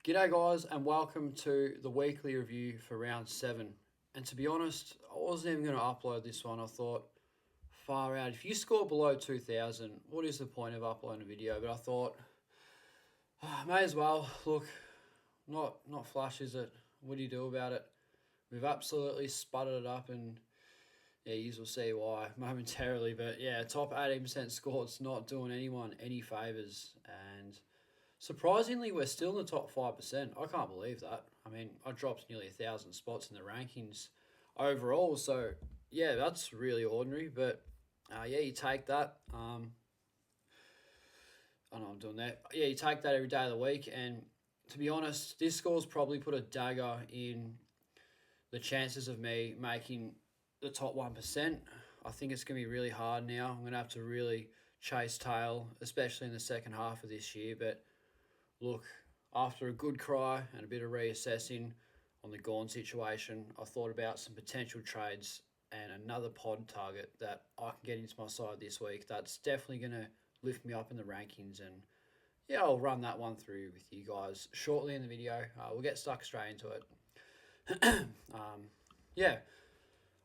G'day guys and welcome to the weekly review for round 7. And to be honest, I wasn't even going to upload this one. I thought, far out, if you score below 2,000, what is the point of uploading a video? But I thought, may as well. Look, not flush, is it? What do you do about it? We've absolutely sputtered it up and yeah, you will see why momentarily. But yeah, top 18% score, it's not doing anyone any favours. And surprisingly, we're still in the top 5%. I can't believe that. I mean, I dropped nearly 1,000 spots in the rankings overall. So, yeah, that's really ordinary. But, yeah, you take that. I know I'm doing that. Yeah, you take that every day of the week. And to be honest, this score's probably put a dagger in the chances of me making the top 1%. I think it's going to be really hard now. I'm going to have to really chase tail, especially in the second half of this year. But look, after a good cry and a bit of reassessing on the Gawn situation, I thought about some potential trades and another pod target that I can get into my side this week. That's definitely going to lift me up in the rankings. And yeah, I'll run that one through with you guys shortly in the video. We'll get stuck straight into it. Yeah,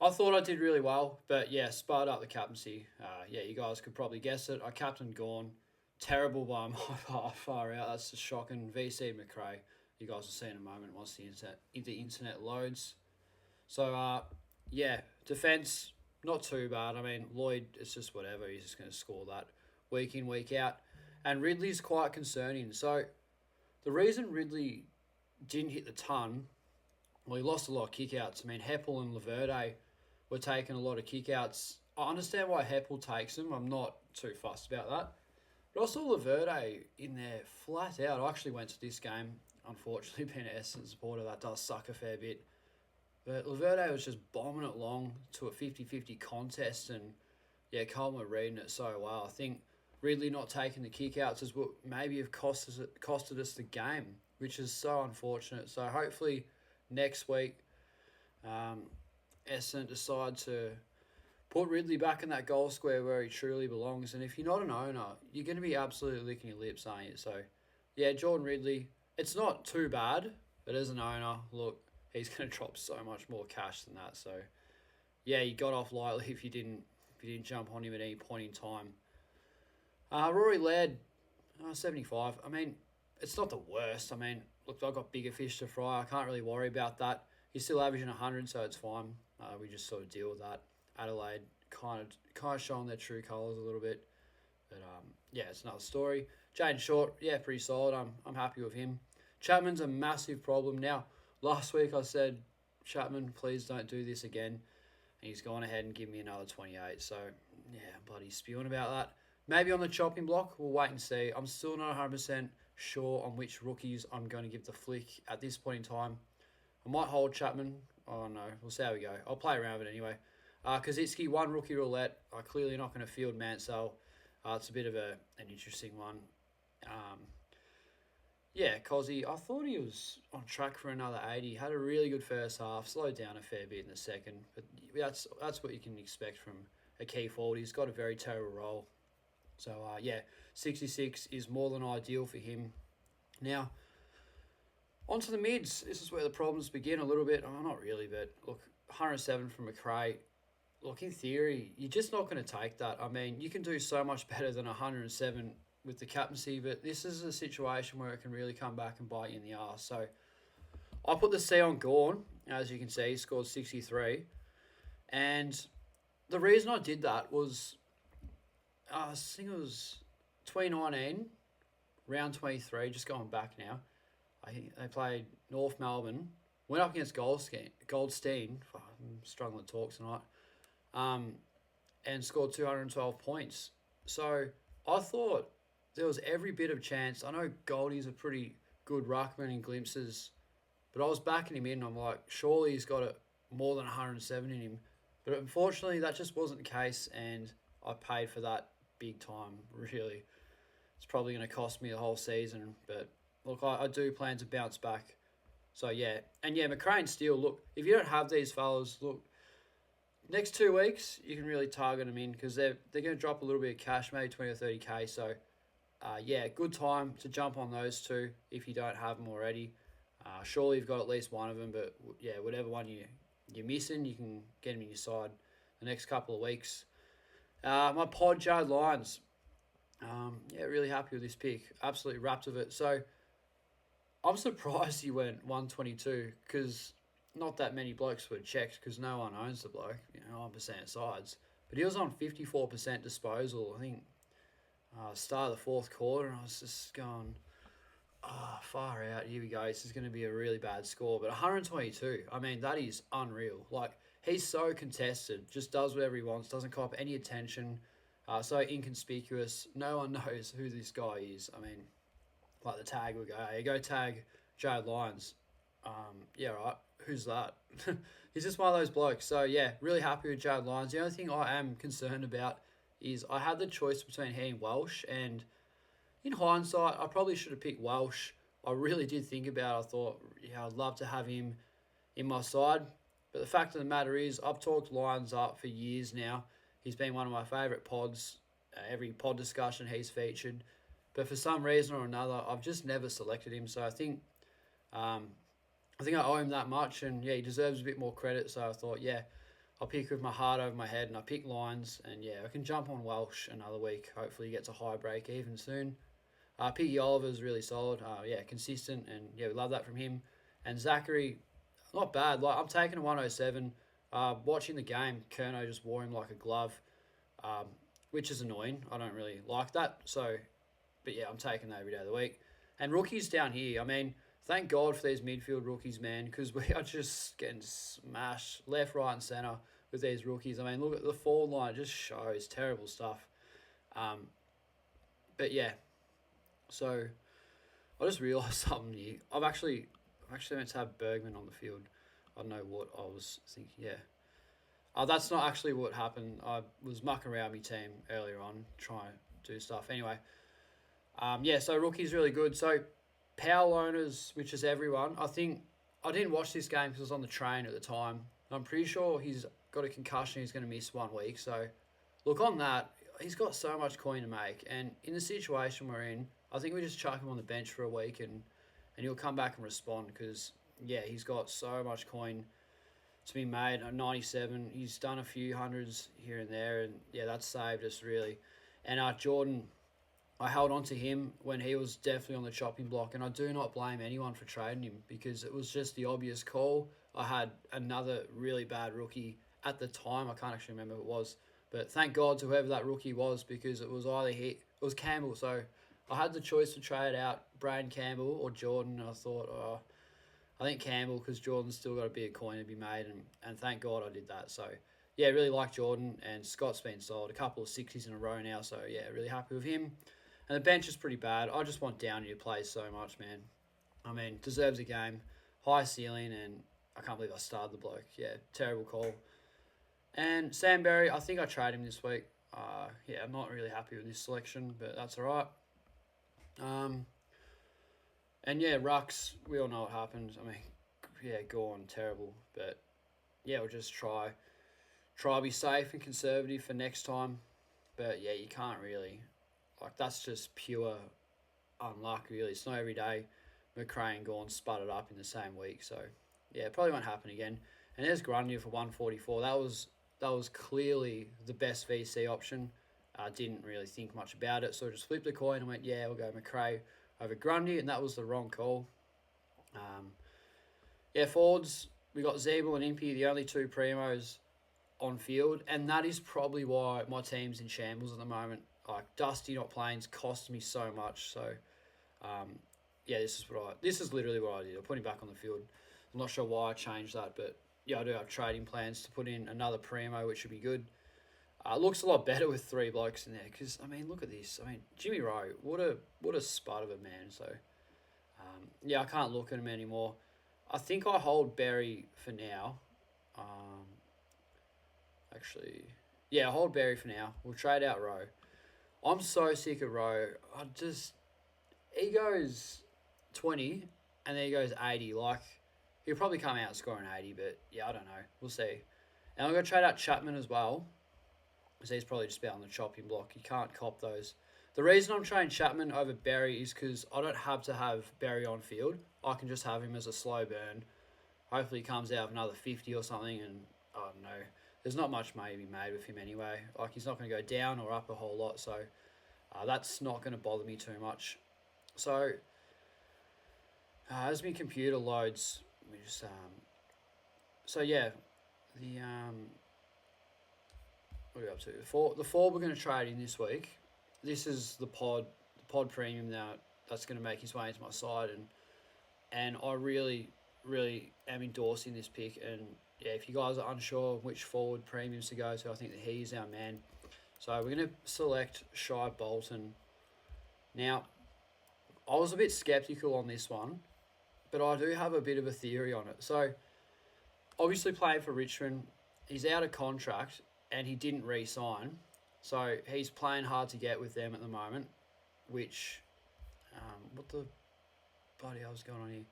I thought I did really well, but yeah, sparred up the captaincy. Yeah, you guys could probably guess it. I captained Gawn. Terrible by my far out. That's just shocking. VC McRae. You guys will see in a moment once the internet loads. So, yeah, defence, not too bad. I mean, Lloyd, it's just whatever. He's just going to score that week in, week out. And Ridley's quite concerning. So, the reason Ridley didn't hit the ton, well, he lost a lot of kickouts. I mean, Heppel and Laverde were taking a lot of kickouts. I understand why Heppel takes them. I'm not too fussed about that. But I saw Laverde in there flat out. I actually went to this game. Unfortunately, being an Essendon supporter, that does suck a fair bit. But Laverde was just bombing it long to a 50-50 contest. And yeah, Coleman were reading it so well. I think Ridley not taking the kickouts is what maybe have costed us the game, which is so unfortunate. So hopefully next week, Essendon decide to put Ridley back in that goal square where he truly belongs. And if you're not an owner, you're going to be absolutely licking your lips, aren't you? So, yeah, Jordan Ridley, it's not too bad, but as an owner, look, he's going to drop so much more cash than that. So, yeah, you got off lightly if you didn't jump on him at any point in time. Rory Laird, 75. I mean, it's not the worst. I mean, look, I've got bigger fish to fry. I can't really worry about that. He's still averaging 100, so it's fine. We just sort of deal with that. Adelaide kind of showing their true colours a little bit. But, yeah, it's another story. Jaden Short, yeah, pretty solid. I'm happy with him. Chapman's a massive problem. Now, last week I said, Chapman, please don't do this again. And he's gone ahead and given me another 28. So, yeah, bloody spewing about that. Maybe on the chopping block, we'll wait and see. I'm still not 100% sure on which rookies I'm going to give the flick at this point in time. I might hold Chapman. Oh, no. We'll see how we go. I'll play around with it anyway. Kazitsky, one rookie roulette. Clearly not going to field Mansell. It's a bit of an interesting one. Yeah, Cozzy, I thought he was on track for another 80. Had a really good first half. Slowed down a fair bit in the second. But that's what you can expect from a key forward. He's got a very terrible role. So, yeah, 66 is more than ideal for him. Now, onto the mids. This is where the problems begin a little bit. Oh, not really, but look, 107 from McRae. Look, in theory, you're just not going to take that. I mean, you can do so much better than 107 with the captaincy, but this is a situation where it can really come back and bite you in the arse. So I put the C on Gawn. As you can see, he scored 63. And the reason I did that was, I think it was 2019, round 23, just going back now. I think they played North Melbourne, went up against Goldstein. I'm struggling to talk tonight. And scored 212 points. So I thought there was every bit of chance. I know Goldie's a pretty good ruckman in glimpses, but I was backing him in. I'm like, surely he's got more than 107 in him. But unfortunately, that just wasn't the case, and I paid for that big time, really. It's probably going to cost me the whole season, but look, I do plan to bounce back. So, yeah. And, yeah, McRae and Steele, look, if you don't have these fellas, look, next 2 weeks, you can really target them in because they're going to drop a little bit of cash, maybe 20 or 30K. So, Yeah, good time to jump on those two if you don't have them already. Surely you've got at least one of them, but yeah, whatever one you're missing, you can get them in your side the next couple of weeks. My pod Jared Lyons. Yeah, really happy with this pick. Absolutely wrapped with it. So I'm surprised he went 122 because not that many blokes were checked because no one owns the bloke. 9% sides, but he was on 54% disposal. I think start of the fourth quarter, and I was just going, far out. Here we go. This is going to be a really bad score. But 122, I mean, that is unreal. Like, he's so contested, just does whatever he wants, doesn't cop any attention, so inconspicuous. No one knows who this guy is. I mean, like the tag would go, hey, go tag Jared Lyons. Yeah, right. Who's that? He's just one of those blokes. So, yeah, really happy with Jared Lyons. The only thing I am concerned about is I had the choice between he and Welsh, and in hindsight, I probably should have picked Welsh. I really did think about it. I thought, yeah, I'd love to have him in my side. But the fact of the matter is, I've talked Lyons up for years now. He's been one of my favourite pods. Every pod discussion he's featured. But for some reason or another, I've just never selected him. So I think I owe him that much. And, yeah, he deserves a bit more credit. So I thought, yeah, I'll pick with my heart over my head. And I pick Lyons. And, yeah, I can jump on Welsh another week. Hopefully he gets a high break even soon. Piggy Oliver's really solid. Yeah, consistent, and yeah, we love that from him. And Zachary, not bad. Like, I'm taking a 107. Watching the game, Kerno just wore him like a glove, which is annoying. I don't really like that. So, but yeah, I'm taking that every day of the week. And rookies down here. I mean, thank God for these midfield rookies, man, because we are just getting smashed left, right, and centre with these rookies. I mean, look at the forward line; it just shows terrible stuff. But yeah. So, I just realised something new. I've actually meant to have Bergman on the field. I don't know what I was thinking. Yeah. That's not actually what happened. I was mucking around my team earlier on, trying to do stuff. Anyway, yeah, so rookie's really good. So, power owners, which is everyone. I think I didn't watch this game because I was on the train at the time. I'm pretty sure he's got a concussion. He's going to miss 1 week. So, look, on that, he's got so much coin to make. And in the situation we're in, I think we just chuck him on the bench for a week and he'll come back and respond because, yeah, he's got so much coin to be made. 97, he's done a few hundreds here and there, and, yeah, that's saved us, really. And Jordan, I held on to him when he was definitely on the chopping block, and I do not blame anyone for trading him because it was just the obvious call. I had another really bad rookie at the time. I can't actually remember who it was, but thank God to whoever that rookie was because it was either it was Campbell, so I had the choice to trade out Braden Campbell or Jordan, and I thought, I think Campbell because Jordan's still got a bit of coin to be made, and thank God I did that. So, yeah, really like Jordan, and Scott's been sold a couple of 60s in a row now, so, yeah, really happy with him. And the bench is pretty bad. I just want Downey to play so much, man. I mean, deserves a game, high ceiling, and I can't believe I started the bloke. Yeah, terrible call. And Sam Berry, I think I traded him this week. Yeah, I'm not really happy with this selection, but that's all right. And yeah, Rux, we all know what happened. I mean, yeah, Gawn, terrible. But yeah, we'll just try to be safe and conservative for next time. But yeah, you can't really, like, that's just pure unluck, really. It's not every day McRae and Gawn sputtered up in the same week. So yeah, it probably won't happen again. And there's Grundy for 144. That was clearly the best VC option. Didn't really think much about it, so I just flipped the coin and went, yeah, we'll go McRae over Grundy, and that was the wrong call. Yeah, forwards, we got Zeeble and Impey, the only two primos on field, and that is probably why my team's in shambles at the moment. Like, Dusty not playing's cost me so much, so yeah, this is literally what I did. I put him back on the field. I'm not sure why I changed that, but yeah, I do have trading plans to put in another primo, which would be good. Looks a lot better with three blokes in there because, I mean, look at this. I mean, Jimmy Rowe, what a spud of a man. So, yeah, I can't look at him anymore. I think I hold Berry for now. Actually, yeah, I hold Berry for now. We'll trade out Rowe. I'm so sick of Rowe. He goes 20 and then he goes 80. Like, he'll probably come out scoring 80, but yeah, I don't know. We'll see. And I'm going to trade out Chapman as well. So he's probably just about on the chopping block. You can't cop those The reason I'm trying Chapman over Berry is because I don't have to have Berry on field. I can just have him as a slow burn. Hopefully he comes out with another 50 or something, and I don't know. There's not much money to be made with him anyway. Like, he's not going to go down or up a whole lot, so that's not going to bother me too much. So as my computer loads, we just so yeah, the what are we up to? The four we're going to trade in this week. This is the pod premium now. That's going to make his way into my side, and I really am endorsing this pick. And yeah, if you guys are unsure which forward premiums to go to, I think that he's our man. So we're going to select Shy Bolton. Now, I was a bit skeptical on this one, but I do have a bit of a theory on it. So obviously playing for Richmond, he's out of contract and he didn't re-sign. So he's playing hard to get with them at the moment, which, what the bloody hell's going on here?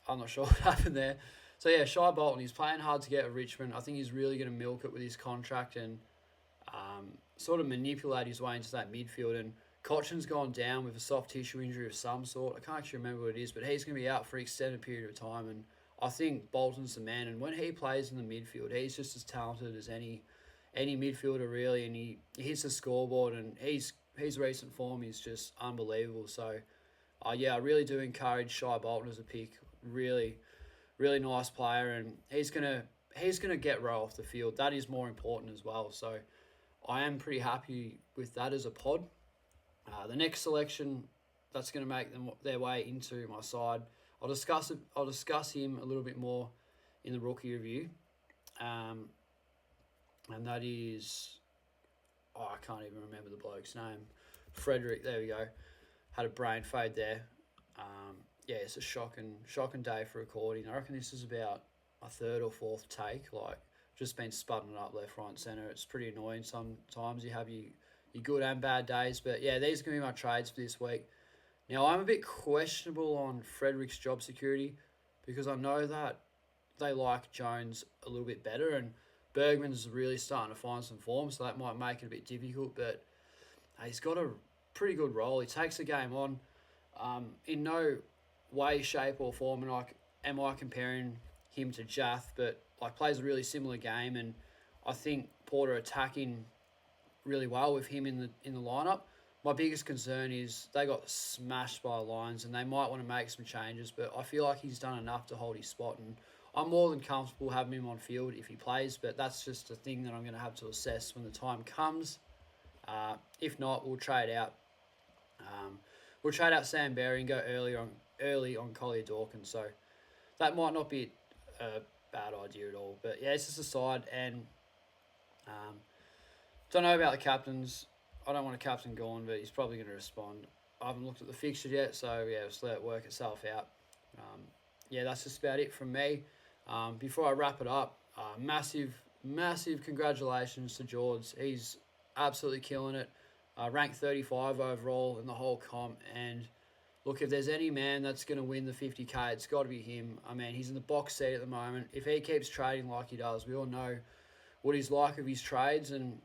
I'm not sure what happened there. So yeah, Shy Bolton, he's playing hard to get at Richmond. I think he's really going to milk it with his contract and sort of manipulate his way into that midfield. And Cochin's gone down with a soft tissue injury of some sort. I can't actually remember what it is, but he's going to be out for an extended period of time. And I think Bolton's the man. And when he plays in the midfield, he's just as talented as any midfielder really. And he hits the scoreboard, and his recent form is just unbelievable. So yeah, I really do encourage Shy Bolton as a pick. Really nice player, and he's gonna get right off the field. That is more important as well. So I am pretty happy with that as a pod. The next selection that's going to make them their way into my side, I'll discuss him a little bit more in the rookie review, and that is, I can't even remember the bloke's name. Frederick. There we go. Had a brain fade there. Yeah, it's a shocking day for recording. I reckon this is about my third or fourth take. Like, just been spudding it up left, right, and centre. It's pretty annoying. Sometimes you have your good and bad days. But yeah, these are going to be my trades for this week. Now, I'm a bit questionable on Frederick's job security because I know that they like Jones a little bit better, and Bergman's really starting to find some form, so that might make it a bit difficult. But he's got a pretty good role. He takes the game on. In no way, shape, or form, and am I comparing him to Jath, but plays a really similar game, and I think Porter attacking really well with him in the lineup. My biggest concern is they got smashed by the Lions, and they might want to make some changes, but I feel like he's done enough to hold his spot, and I'm more than comfortable having him on field if he plays, but that's just a thing that I'm going to have to assess when the time comes. If not, we'll trade out. We'll trade out Sam Berry and go early on Collier Dawkins. So that might not be a bad idea at all. But yeah, it's just a side, and don't know about the captains. I don't want to captain Gawn, but he's probably going to respond. I haven't looked at the fixture yet, so yeah, just let it work itself out. Yeah, that's just about it from me. Before I wrap it up, massive congratulations to George. He's absolutely killing it. Ranked 35 overall in the whole comp, and look, if there's any man that's going to win the 50k, it's got to be him. I mean, he's in the box seat at the moment. If he keeps trading like he does, we all know what he's like of his trades, and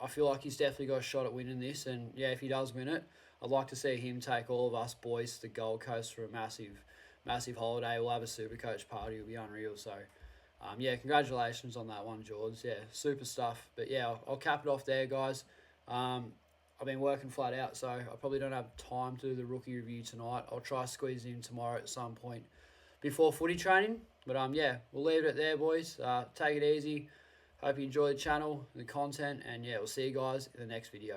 I feel like he's definitely got a shot at winning this. And yeah, if he does win it, I'd like to see him take all of us boys to the Gold Coast for a massive holiday. We'll have a Supercoach party. It'll be unreal. So yeah, congratulations on that one, George. Yeah, super stuff. But yeah, I'll cap it off there, guys. I've been working flat out, so I probably don't have time to do the rookie review tonight. I'll try squeezing in tomorrow at some point before footy training. But yeah, we'll leave it there, boys. Take it easy. Hope you enjoy the channel, the content, and yeah, we'll see you guys in the next video.